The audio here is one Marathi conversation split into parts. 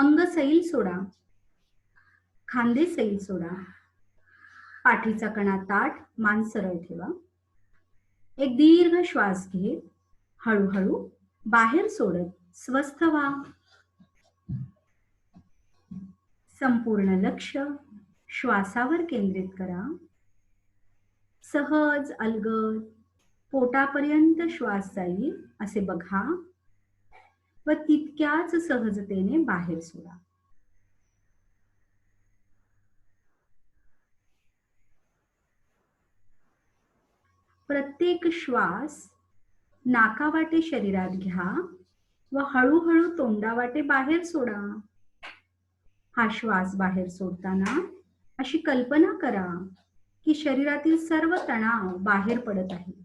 अंग सैल सोडा, खांदे सैल सोडा, पाठीचा कणा ताठ, मान सरळ ठेवा. एक दीर्घ श्वास घे. हळूहळू बाहेर सोडत स्वस्थ व्हा. संपूर्ण लक्ष श्वासावर केंद्रित करा. सहज अलगद पोटापर्यंत श्वास जाईल असे बघा व तितक्याच सहजतेने बाहेर सोडा. प्रत्येक श्वास नाकावाटे शरीरात घ्या व हळूहळू तोंडावाटे बाहेर सोडा. हा श्वास बाहेर सोडताना अशी कल्पना करा की शरीरातील सर्व तणाव बाहेर पडत आहे.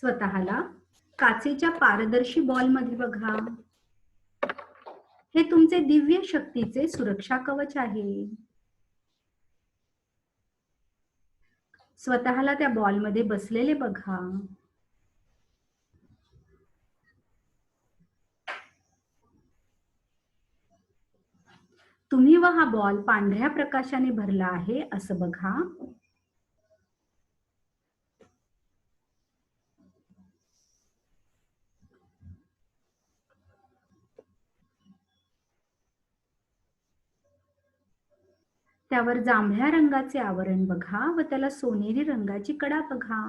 स्वतःला काचेच्या पारदर्शी बॉल मध्ये बघा. हे तुमचे दिव्य शक्तीचे सुरक्षा कवच आहे. स्वतःला त्या बॉल मध्ये बसलेले बघा. तुम्ही व हा बॉल पांढऱ्या प्रकाशाने भरला आहे असं बघा. त्यावर जांभळ्या रंगाचे आवरण बघा व त्याला सोनेरी रंगाची कडा बघा.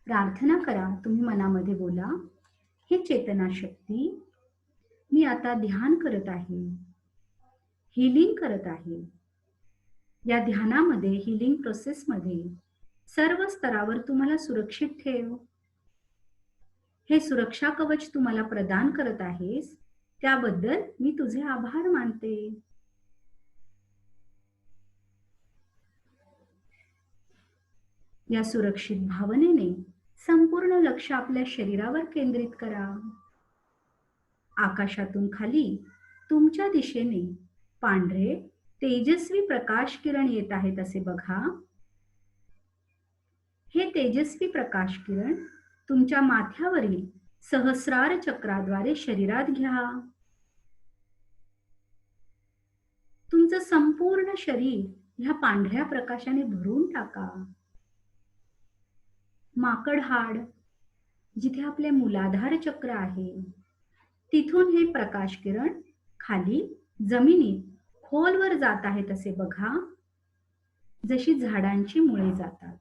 प्रार्थना करा. तुम्ही मनामध्ये बोला, हे चेतना शक्ती, मी आता ध्यान करत आहे, हीलिंग करत आहे. या ध्यानामध्ये, हीलिंग प्रोसेसमध्ये सर्व स्तरावर तुम्हाला सुरक्षित ठेव. हे सुरक्षा कवच तुम्हाला प्रदान करत आहेस त्याबद्दल मी तुझे आभार मानते. या सुरक्षित भावनेने संपूर्ण लक्ष आपल्या शरीरावर केंद्रित करा. आकाशातून खाली तुमच्या दिशेने पांढरे तेजस्वी प्रकाश किरण येत आहेत असे बघा. हे तेजस्वी प्रकाश किरण तुमच्या माथ्यावरील सहस्रार चक्राद्वारे शरीरात घ्या. तुमचं संपूर्ण शरीर ह्या पांढऱ्या प्रकाशाने भरून टाका. माकड हाड, जिथे आपले मूलाधार चक्र आहे, तिथून हे प्रकाश किरण खाली जमिनीत खोलवर जात आहेत असे बघा, जशी झाडांची मुळे जातात.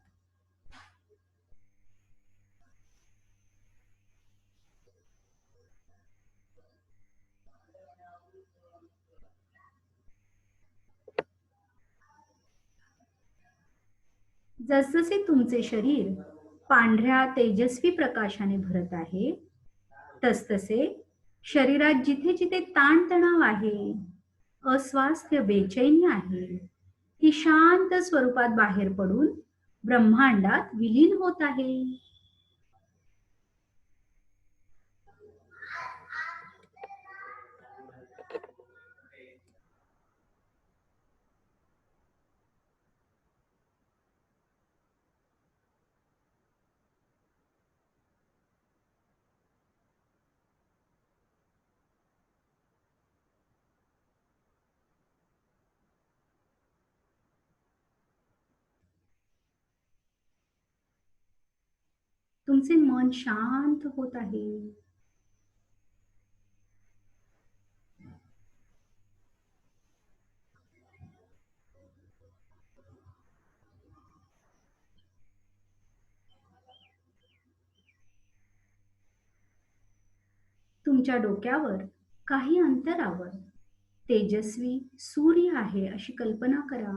जसजसे तुमचे शरीर पांढऱ्या तेजस्वी प्रकाशाने भरत आहे, तसतसे शरीरात जिथे जिथे ताणतणाव आहे, अस्वास्थ्य, बेचैनी आहे, ती शांत स्वरूपात बाहेर पडून ब्रह्मांडात विलीन होत आहे. तुमचे मन शांत होत आहे. तुमच्या डोक्यावर काही अंतरावर तेजस्वी सूर्य आहे अशी कल्पना करा.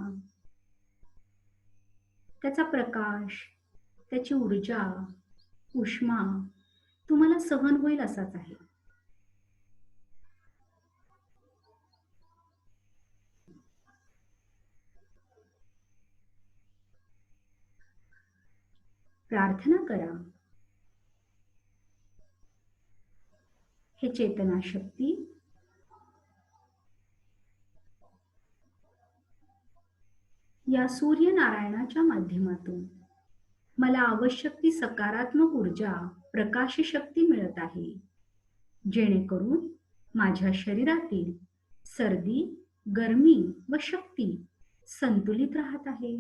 त्याचा प्रकाश, त्याची ऊर्जा, उष्मा तुम्हाला सहन होईल असाच आहे. प्रार्थना करा. हे चेतना शक्ती या सूर्यनारायणाच्या माध्यमातून मला आवश्यक ती सकारात्मक ऊर्जा, प्रकाश शक्ती मिळत आहे, जेणेकरून माझ्या शरीरातील सर्दी, गरमी व शक्ती संतुलित राहत आहे.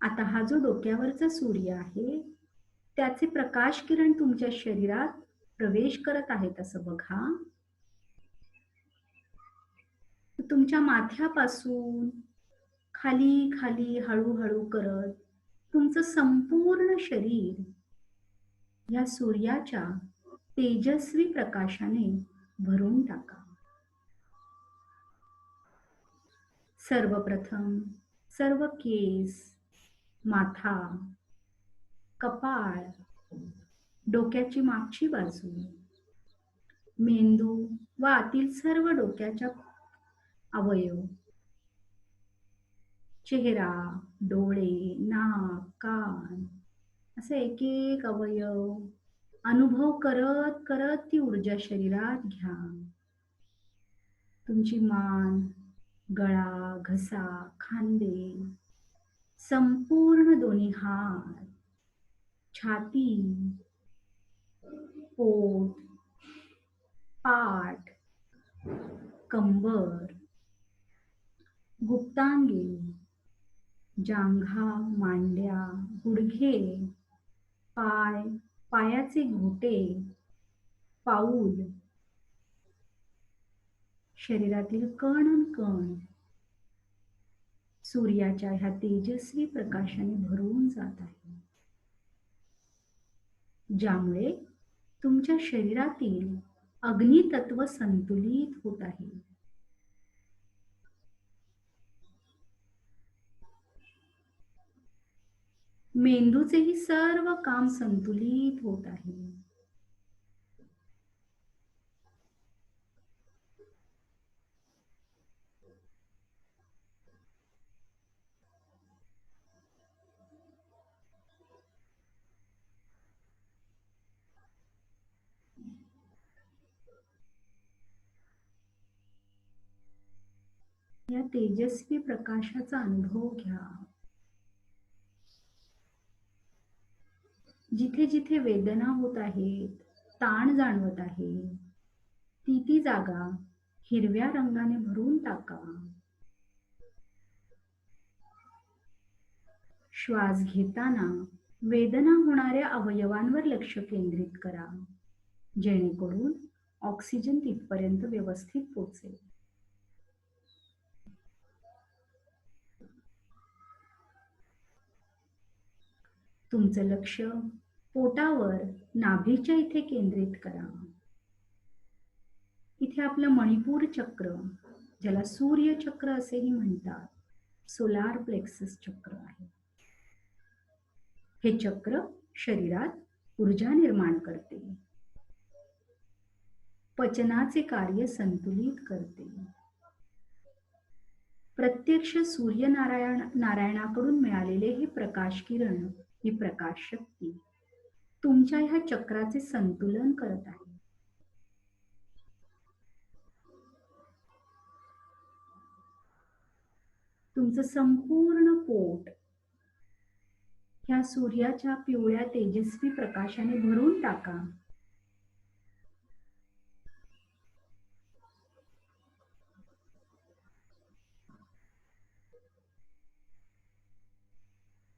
आता हा जो डोक्यावरचा सूर्य आहे, त्याचे प्रकाश किरण तुमच्या शरीरात प्रवेश करत आहेत असं बघा. तुमच्या माथ्यापासून खाली खाली हळूहळू करत तुमचं संपूर्ण शरीर या सूर्याच्या तेजस्वी प्रकाशाने भरून टाका. सर्वप्रथम सर्व केस, माथा, कपाळ, डोक्याची मागची बाजू, मेंदू व आतील सर्व डोक्याच्या अवयव, चेहरा, डोळे, नाक, कान, असे एक एक अवयव अनुभव करत करत ती ऊर्जा शरीरात घ्या. तुमची मान, गळा, घसा, खांदे, संपूर्ण दोन्ही हात, छाती, पोट, पाठ, कंबर, गुप्तांगी, जांघा, मांड्या, गुडघे, पाय, पायाचे घोटे, पाऊल, शरीरातील कण अन कण सूर्याच्या ह्या तेजस्वी प्रकाशाने भरून जात आहे, ज्यामुळे तुमच्या शरीरातील अग्नितत्व संतुलित होत आहे. मेंदूचेही सर्व काम संतुलित होत आहे. या तेजस्वी प्रकाशाचा अनुभव घ्या. जिथे जिथे वेदना होत आहेत, ताण जाणवत आहे, ती जागा हिरव्या रंगाने भरून टाका. श्वास घेताना वेदना होणाऱ्या अवयवांवर लक्ष केंद्रित करा, जेणेकरून ऑक्सिजन तिथपर्यंत व्यवस्थित पोहोचेल. तुमचं लक्ष पोटावर, नाभीच्या इथे केंद्रित करा. इथे आपलं मणिपूर चक्र, ज्याला सूर्य चक्र असेही म्हणतात, सोलार प्लेक्सस चक्र आहे. हे चक्र शरीरात ऊर्जा निर्माण करते, पचनाचे कार्य संतुलित करते. प्रत्यक्ष नारायणाकडून मिळालेले हे प्रकाश किरण, ही प्रकाश शक्ती तुमच्या ह्या चक्राचे संतुलन करत आहे. तुमचं संपूर्ण पोट ह्या सूर्याच्या पिवळ्या तेजस्वी प्रकाशाने भरून टाका.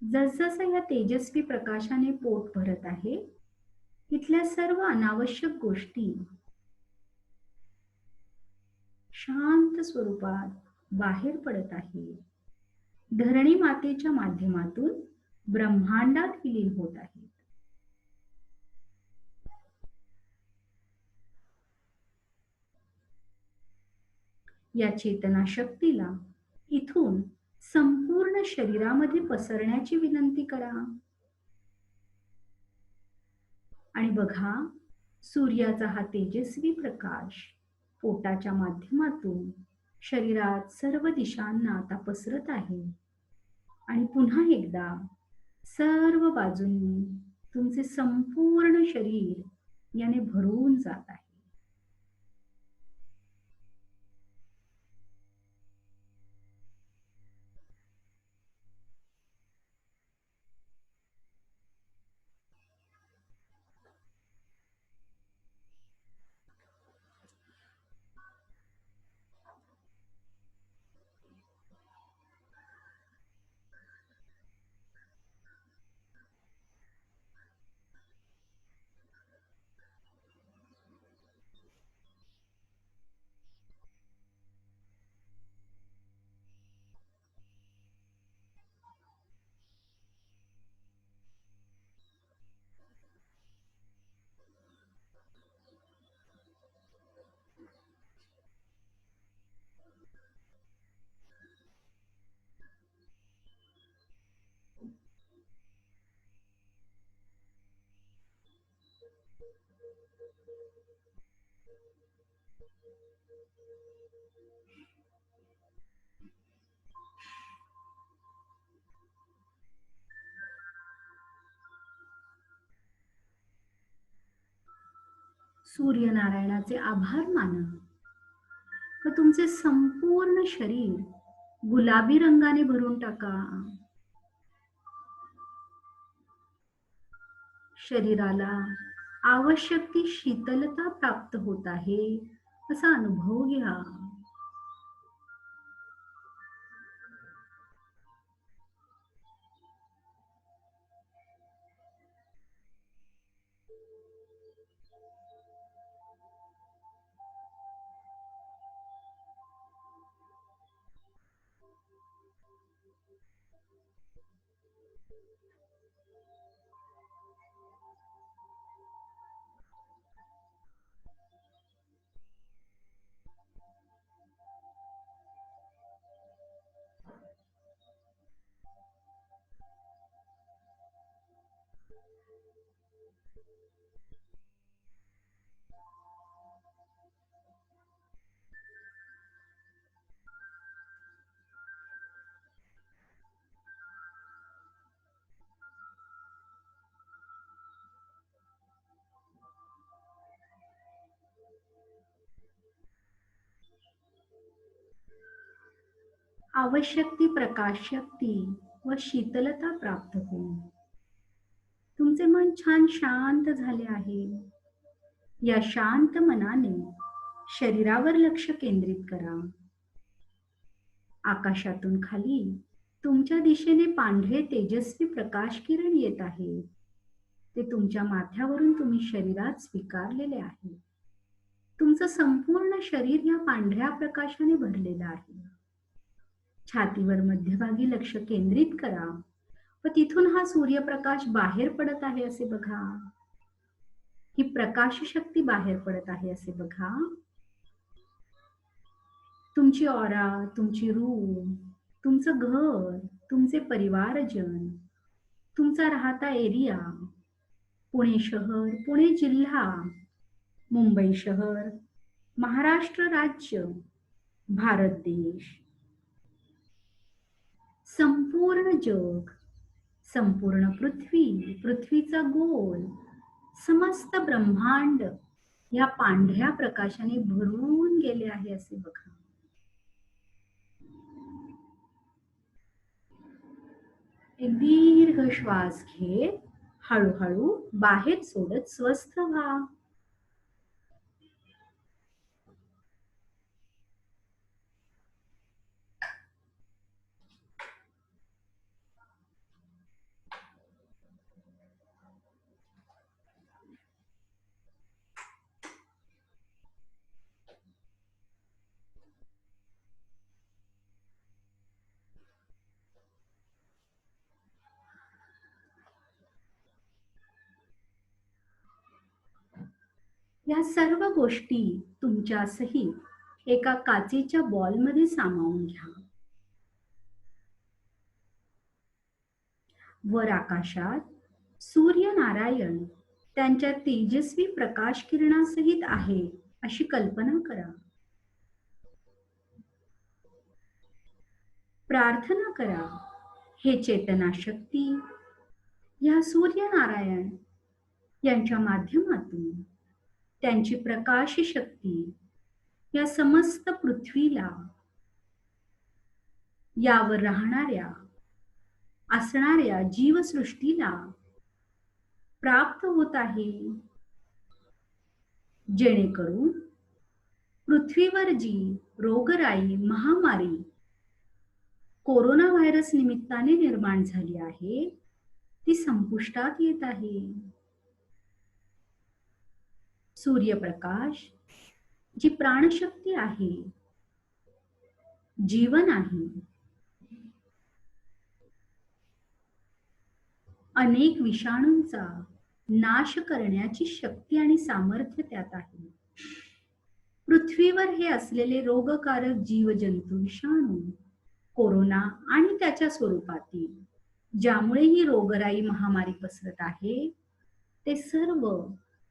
जसजसं या तेजस्वी प्रकाशाने पोट भरत आहे, इथल्या सर्व अनावश्यक गोष्टी शांत स्वरूपात बाहेर पडत आहे. धरणी मातेच्या माध्यमातून ब्रह्मांडात विलीन होत आहेत. या चेतना शक्तीला इथून संपूर्ण शरीरामध्ये पसरण्याची विनंती करा. आणि बघा, सूर्याचा हा तेजस्वी प्रकाश पोटाच्या माध्यमातून शरीरात सर्व दिशांना आता पसरत आहे आणि पुन्हा एकदा सर्व बाजूंनी तुमचे संपूर्ण शरीर याने भरून जात आहे. सूर्यनारायणाचे आभार माना व तुमचे संपूर्ण शरीर गुलाबी रंगाने भरून टाका. शरीराला आवश्यक ती शीतलता प्राप्त होत आहे असा अनुभव घ्या. आवश्यक ती प्रकाश शक्ती व शीतलता प्राप्त होईल. तुमचे मन छान शांत झाले आहे. या शांत मनाने शरीरावर लक्ष केंद्रित करा. आकाशातून खाली तुमच्या दिशेने पांढरे तेजस्वी प्रकाश किरण येत आहे. ते तुमच्या माथ्यावरून तुम्ही शरीरात स्वीकारलेले आहे. तुमचं संपूर्ण शरीर या पांढऱ्या प्रकाशाने भरलेलं आहे. छातीवर मध्यभागी लक्ष केंद्रित करा व तिथून हा सूर्यप्रकाश बाहेर पडत आहे असे बघा. ही प्रकाश शक्ती बाहेर पडत आहे असे बघा. तुमची ऑरा, तुमची रूम, तुमचं घर, तुमचे परिवारजन, तुमचा राहता एरिया, पुणे शहर, पुणे जिल्हा, मुंबई शहर, महाराष्ट्र राज्य, भारत देश, संपूर्ण जग, संपूर्ण पृथ्वी, पृथ्वीचा गोल, समस्त ब्रह्मांड या पांढऱ्या प्रकाशाने भरून गेले आहे असे बघा. एक दीर्घ श्वास घेत हळूहळू बाहेर सोडत स्वस्थ व्हा. या सर्व गोष्टी तुमच्या सहित एका काचेच्या बॉलमध्ये सामावून घ्या. वर आकाशात सूर्यनारायण त्यांच्या तेजस्वी प्रकाश किरणासहित आहे अशी कल्पना करा. प्रार्थना करा, हे चेतना शक्ती या सूर्यनारायण यांच्या माध्यमातून त्यांची प्रकाश शक्ती या समस्त पृथ्वीला, यावर राहणाऱ्या असणाऱ्या जीवसृष्टीला प्राप्त होत आहे, जेणेकरून पृथ्वीवर जी रोगराई महामारी कोरोना व्हायरस निमित्ताने निर्माण झाली आहे ती संपुष्टात येत आहे. सूर्यप्रकाश जी प्राणशक्ती आहे, जीवन आहे, अनेक विषाणूंचा नाश करण्याची शक्ती आणि सामर्थ्य त्यात आहे. पृथ्वीवर हे असलेले रोगकारक जीवजंतू, विषाणू, कोरोना आणि त्याच्या स्वरूपातील ज्यामुळे ही रोगराई महामारी पसरत आहे, ते सर्व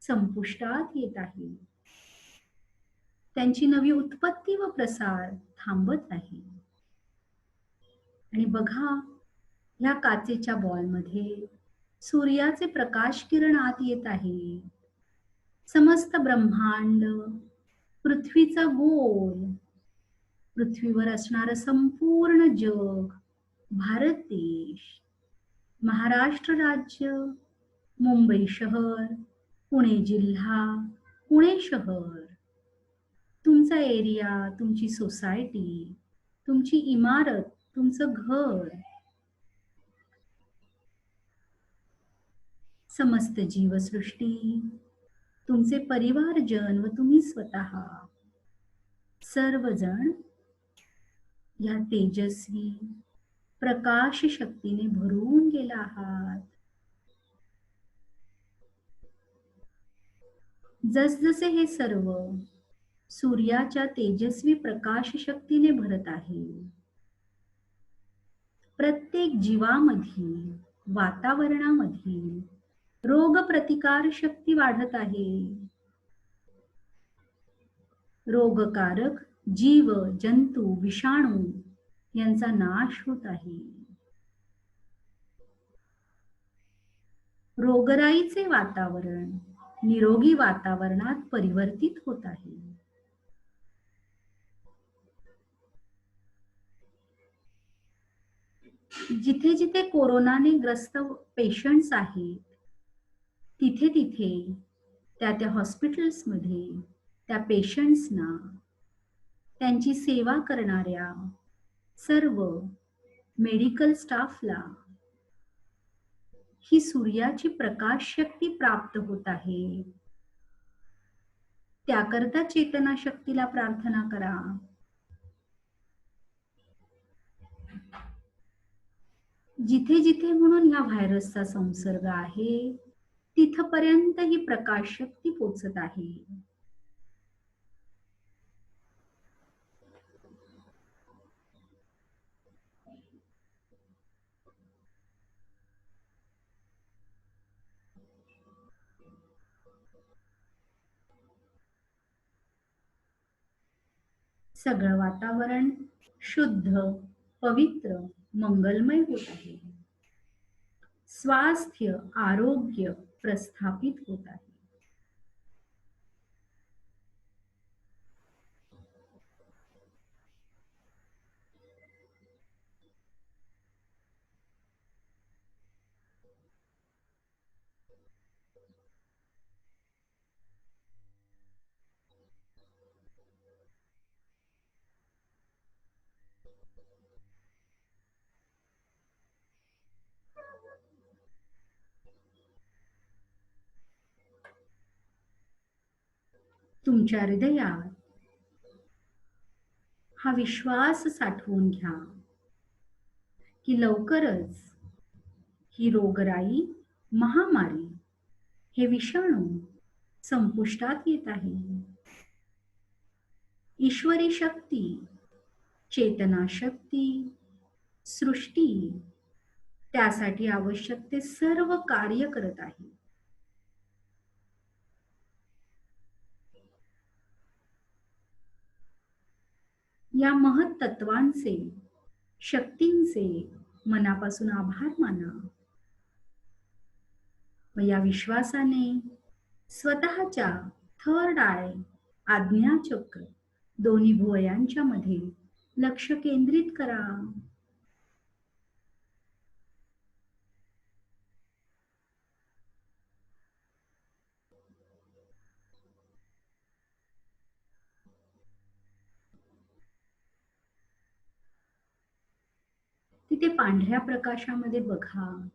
संपुष्टात येत आहे. त्यांची नवी उत्पत्ती व प्रसार थांबत आहे. आणि बघा, ह्या काचेच्या बॉलमध्ये सूर्याचे प्रकाश किरण आत येत आहे. समस्त ब्रह्मांड, पृथ्वीचा गोल, पृथ्वीवर असणारं संपूर्ण जग, भारत देश, महाराष्ट्र राज्य, मुंबई शहर, पुणे जिल्हा, पुणे शहर, तुमचा एरिया, तुमची सोसायटी, तुमची इमारत, तुमचं घर, समस्त जीवसृष्टी, तुमचे परिवारजन व तुम्ही स्वतः सर्वजण या तेजस्वी प्रकाश शक्तीने भरून गेला आहात. जसजसे हे सर्व सूर्याच्या तेजस्वी प्रकाश शक्तीने भरत आहे, प्रत्येक जीवामध्ये, वातावरणामध्ये रोग प्रतिकार शक्ती वाढत आहे. रोगकारक जीव, जंतू, विषाणू यांचा नाश होत आहे. रोगराईचे वातावरण निरोगी वातावरणात परिवर्तित होत आहे. जिथे जिथे कोरोनाने ग्रस्त पेशंट्स आहेत, तिथे तिथे त्या हॉस्पिटल्समध्ये त्या पेशंट्सना, त्यांची सेवा करणाऱ्या सर्व मेडिकल स्टाफला ही सूर्याची प्रकाश शक्ती प्राप्त होत आहे. त्याकरता चेतना शक्तीला प्रार्थना करा. जिथे जिथे म्हणून ह्या व्हायरसचा संसर्ग आहे, तिथपर्यंत ही प्रकाश शक्ती पोचत आहे. सगळं वातावरण शुद्ध, पवित्र, मंगलमय होत आहे. स्वास्थ्य, आरोग्य प्रस्थापित होत आहे. तुमच्या हृदयात हा विश्वास साठवून घ्या की लवकरच ही रोगराई, महामारी, हे विषाणू संपुष्टात येत आहे. ईश्वरी शक्ती, चेतना शक्ती, सृष्टी त्यासाठी आवश्यक ते सर्व कार्य करत आहे. या महत् तत्वांचे, शक्तींचे मनापासून आभार माना व या विश्वासाने स्वतःच्या थर्ड आय, आज्ञाचक्र, दोन्ही भुवयांच्या मध्ये लक्ष केंद्रित करा. तिथे पांढऱ्या प्रकाशामध्ये बघा.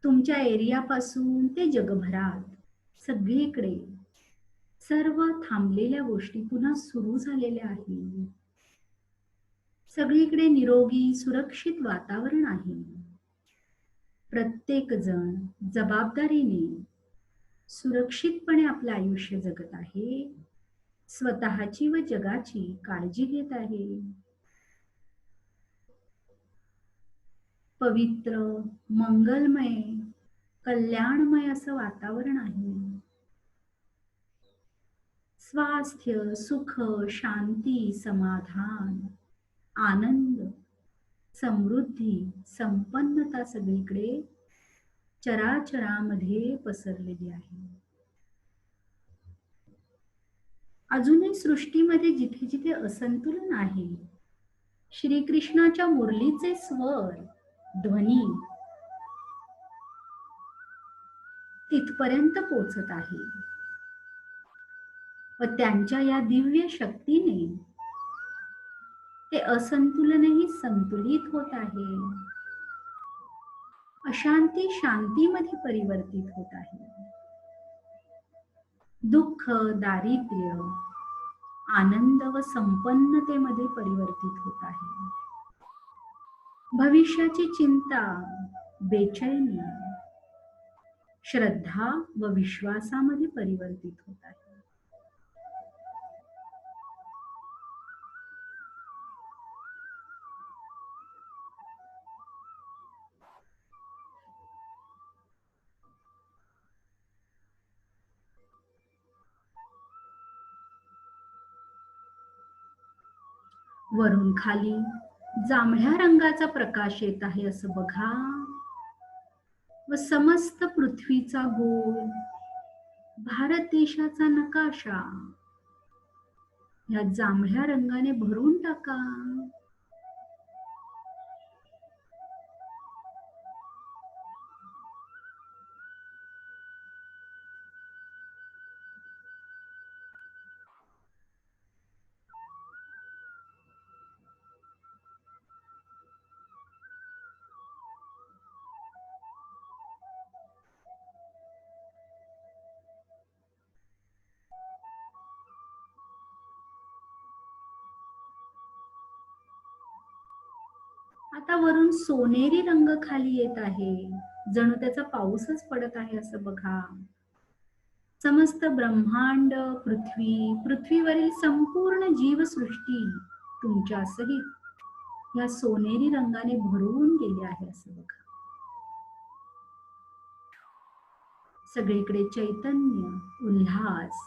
तुमच्या एरियापासून ते जगभरात सगळीकडे सर्व थांबलेल्या गोष्टी पुन्हा सुरू झालेल्या आहेत. सगळीकडे निरोगी सुरक्षित वातावरण आहे. प्रत्येक जण जबाबदारीने सुरक्षितपणे आपले आयुष्य जगत आहे. स्वतःची व जगाची काळजी घेत आहे. पवित्र, मंगलमय, कल्याणमय असं वातावरण आहे. स्वास्थ्य, सुख, शांती, समाधान, आनंद, समृद्धी, संपन्नता सगळीकडे चराचरामध्ये पसरलेली आहे. अजूनही सृष्टीमध्ये जिथे जिथे असंतुलन आहे, श्रीकृष्णाच्या मुरलीचे स्वर, ध्वनी तिथपर्यंत पोचत आहे व त्यांच्या या दिव्य शक्तीने ते असंतुलनही संतुलित होत आहे. अशांती शांतीमध्ये परिवर्तित होत आहे. दुःख, दारिद्र्य, आनंद व संपन्नतेमध्ये परिवर्तित होत आहे. भविष्याची चिंता, बेचैनी, श्रद्धा व विश्वासामध्ये परिवर्तित होत आहे. वरून खाली जांभळ्या रंगाचा प्रकाश येत आहे असं बघा व समस्त पृथ्वीचा गोल, भारत देशाचा नकाशा या जांभळ्या रंगाने भरून टाका. आता वरून सोनेरी रंग खाली येत आहे, जणू त्याचा पाऊसच पडत आहे असं बघा. समस्त ब्रह्मांड, पृथ्वी, पृथ्वीवरील संपूर्ण जीवसृष्टी तुमच्या सहित या सोनेरी रंगाने भरून गेले आहे असं बघा. सगळीकडे चैतन्य, उल्हास,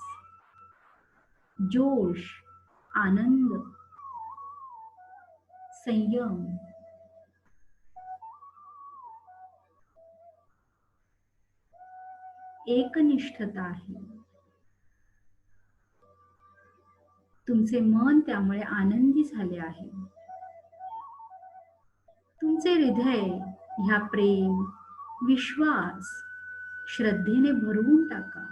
जोश, आनंद, संयम, एकनिष्ठता आहे. तुमचे मन त्यामुळे आनंदी झाले आहे. तुमचे हृदय ह्या प्रेम, विश्वास, श्रद्धेने भरून टाका.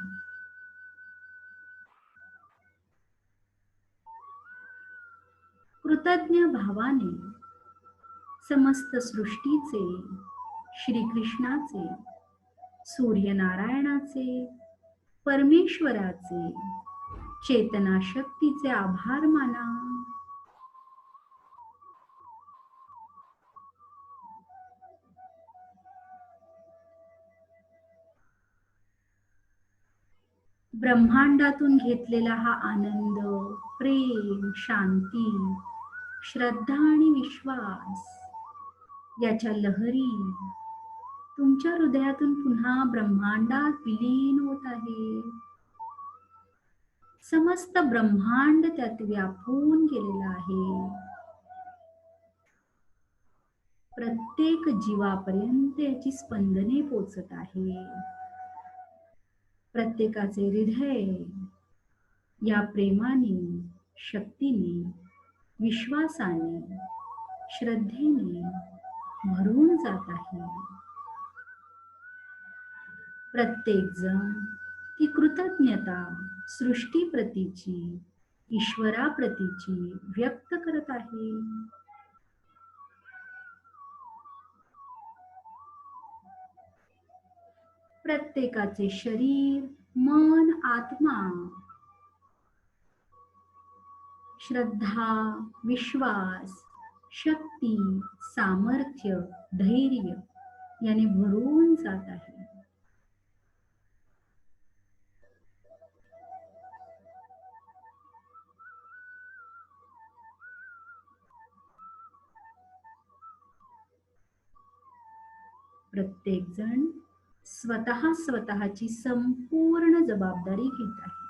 कृतज्ञ भावाने समस्त सृष्टीचे, श्रीकृष्णाचे, सूर्यनारायणाचे, परमेश्वराचे, चेतना शक्तीचे आभार माना. ब्रह्मांडातून घेतलेला हा आनंद, प्रेम, शांती, श्रद्धा आणि विश्वास याच्या लहरी तुमच्या हृदयातून पुन्हा ब्रह्मांडात विलीन होत आहे. समस्त ब्रह्मांड त्यात व्यापून गेलेलं आहे. प्रत्येक जीवापर्यंत याची स्पंदने पोचत आहे. प्रत्येकाचे हृदय या प्रेमाने, शक्तीने, विश्वासाने, श्रद्धेने भरून जात आहे. प्रत्येक जण ती कृतज्ञता सृष्टीप्रतीची, ईश्वराप्रतीची व्यक्त करत आहे. प्रत्येकाचे शरीर, मन, आत्मा श्रद्धा, विश्वास, शक्ती, सामर्थ्य, धैर्य याने भरून जात आहे. प्रत्येक जण स्वतःची संपूर्ण जबाबदारी घेत आहे.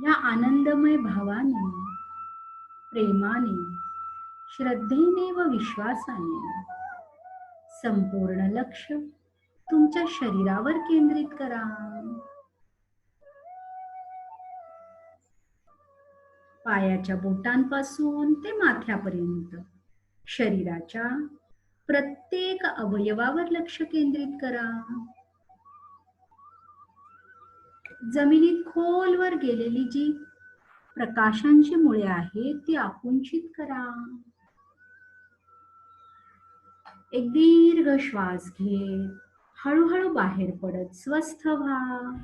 या आनंदमय भावाने, प्रेमाने, श्रद्धेने व विश्वासाने संपूर्ण लक्ष तुमच्या शरीरावर केंद्रित करा. पायाच्या बोटांपासून ते माथ्यापर्यंत शरीराच्या प्रत्येक अवयवावर लक्ष केंद्रित करा. जमिनीत खोलवर गेलेली जी प्रकाशांची मुळे आहेत ती आकुंचित करा. एक दीर्घ श्वास घेत हळूहळू बाहेर पडत स्वस्थ व्हा.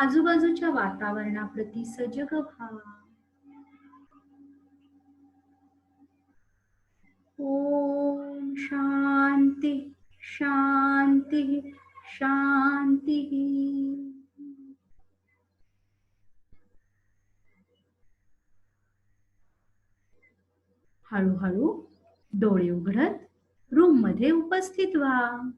आजूबाजूच्या वातावरणाप्रती सजग व्हा. ओम शांती शांती शांती. हळूहळू डोळे उघडत रूम मध्ये उपस्थित व्हा.